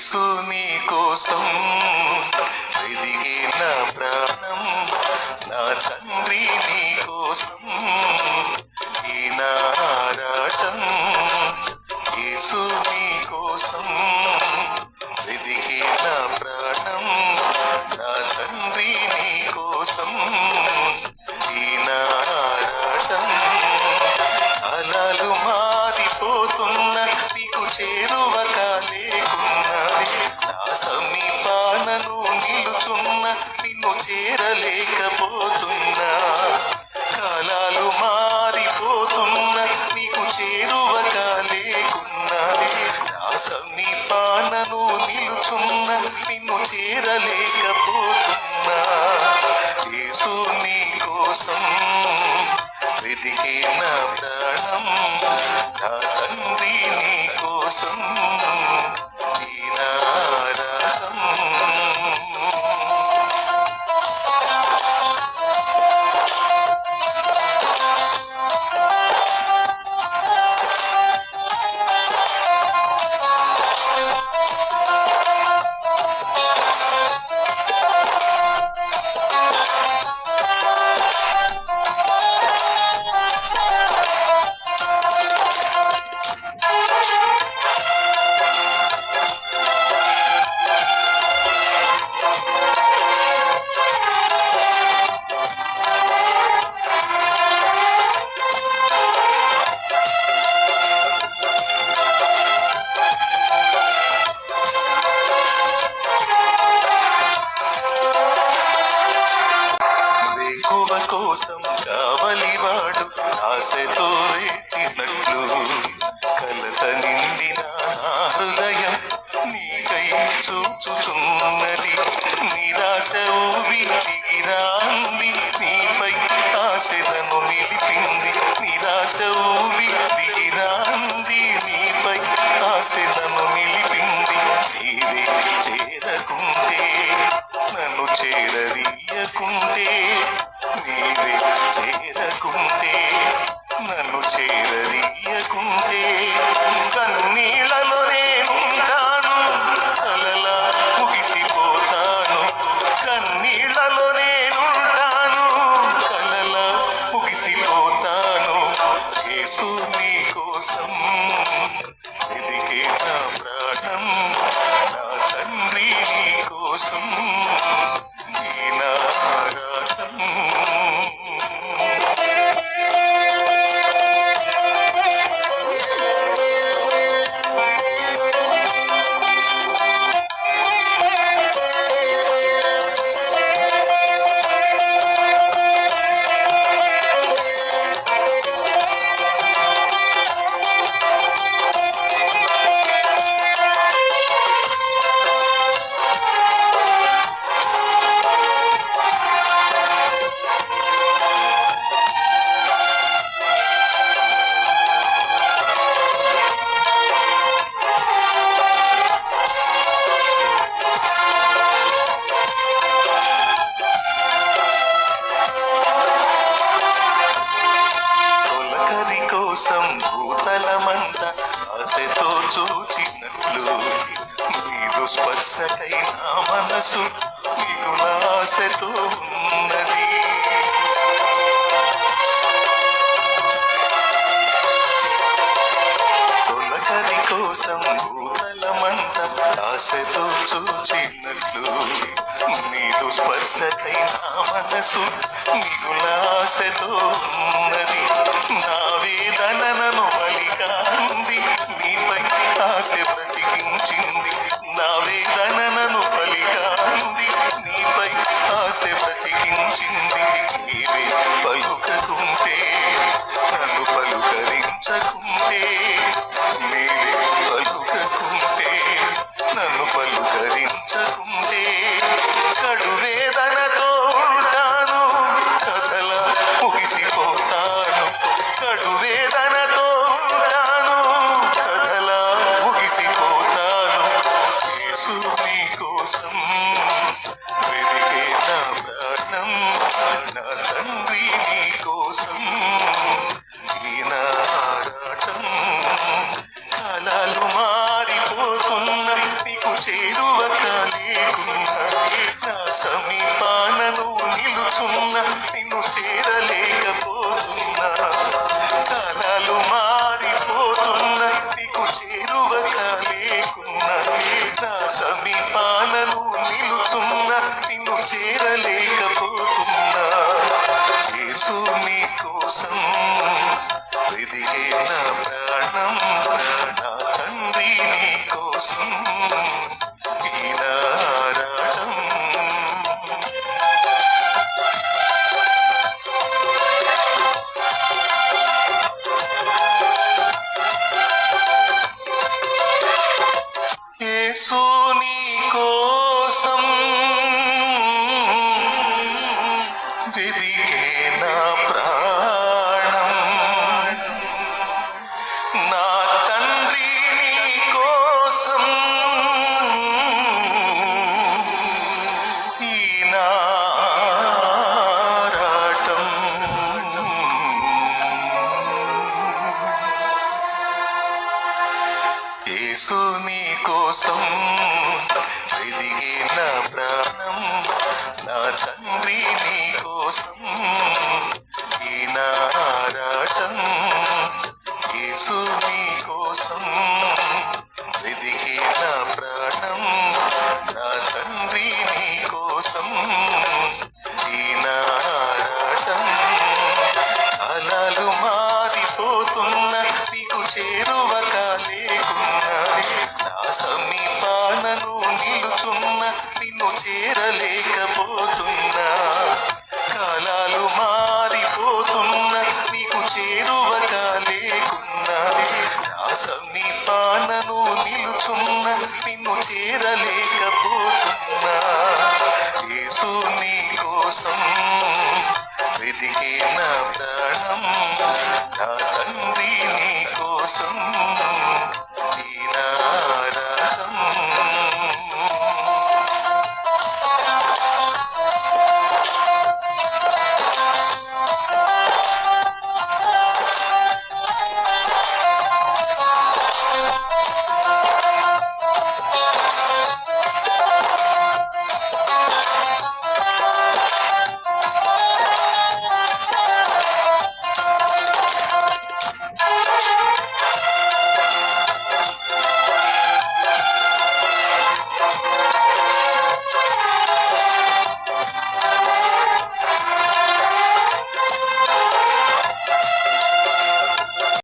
యేసు నీ కోసం వెదిగే నా ప్రాణం, నా తండ్రి నీ కోసం ఈ నా ఆరాటం. యేసు నీ కోసం వెదిగే నా ప్రాణం, నా తండ్రి నీ కోసం ఈ నా ఆరాటం. కాలాలు మారిపోతున్న నీకు చేరువగా లేకున్నా, నా సమీపానను నిలుచున్న నిన్ను చేరలేకపోతున్నా. కాలాలు మారిపోతున్న నీకు చేరువగా లేకున్నా, నా సమీపానను నిలుచున్న నిన్ను చేరలేకపోతున్నా. యేసు నీ కోసం వెదికే నా ప్రాణం, నా తండ్రి నీ కోసం ఈ నా ఆరాటం. కోసం కావలివాడు ఆశతో వేచినట్లు, కలత నిండిన నా హృదయం నీకై చూచుతున్నది. నిరాశ ఊబి దిగిరాంది, నీపై ఆశలను నిలిపింది. నిరాశ ఊబి దిగిరాంది, నీపై ఆశలను నిలిపింది. నీవే చేరకుంటే, నన్ను చేరదీయకుంటే, నీవే చేరకుంటే, నన్ను చేరదీయకుంటే, కన్నీళ్లలో నేనుంటాను, కలలా ముగిసిపోతాను. కన్నీళ్లలో నేనుంటాను, కలలా ముగిసిపోతాను. యేసు నీ కోసం వెదికే నా ప్రాణం, నా తండ్రి నీ కోసం ఈ నా ఆరాటం. కోసం భూతలమంతా ఆశతో చూచినట్లు, నీదు స్పర్శకై నా మనసు మిగుల ఆశతో ఉన్నది. తొలకరి కోసం భూతలమంతా ఆశతో చూచినట్లు, నీదు స్పర్శకై నా మనసు మిగుల ఆశతో ఉన్నది. నా వేదనను పలికాంది, నీపై ఆశ బ్రతికించింది. నా వేదనను పలికాంది, నీపై ఆశ బ్రతికించింది. నీవే పలుకకుంటే, నన్ను పలుకరించకుంటే, నీవే పలుకకుంటే, నన్ను పలుకరించకుంటే, కడు వేదనతో ఉంటాను, కథలా ముగిసిపోతాను. కడు వేదనతో ఉంటాను, కథలా ముగిసిపోతాను. యేసు నీ కోసం సమీపానను నిలుచున్న నిన్ను చేరలేకపోతున్నా కాలాలు మారిపోతున్నా నీకు చేరువ కాలేకున్నా నా సమీపానను నిలుచున్న నిన్ను చేరలేకపోతున్నా యేసు నీ కోసం వెదిగే నా ప్రాణం నా తండ్రి నీ కోసం ఈనారాటం యేసు నీ కోసం వెదిగే నా ప్రాణం నా తండ్రి నీ కోసం ఈనారాటం యేసు నీ కోసం వెదిగే నా ప్రాణం నా తండ్రి నీ కోసం ఈనారాటం యేసు నీ కోసం వెదిగే నా ప్రాణం నా తండ్రి నీ కోసం ఈనారాటం కాలాలు మారిపోతున్నా నీకు చేరువ కాలేకున్నా నా సమీపానను నిలుచున్న నిన్ను చేరలేకపోతున్నా కాలాలు మారిపోతున్నా నీకు చేరువ కాలేకున్నా నా సమీపానను నిలుచున్న నిన్ను చేరలేకపోతున్నా యేసు నీ కోసం వెదికే నా ప్రాణం నా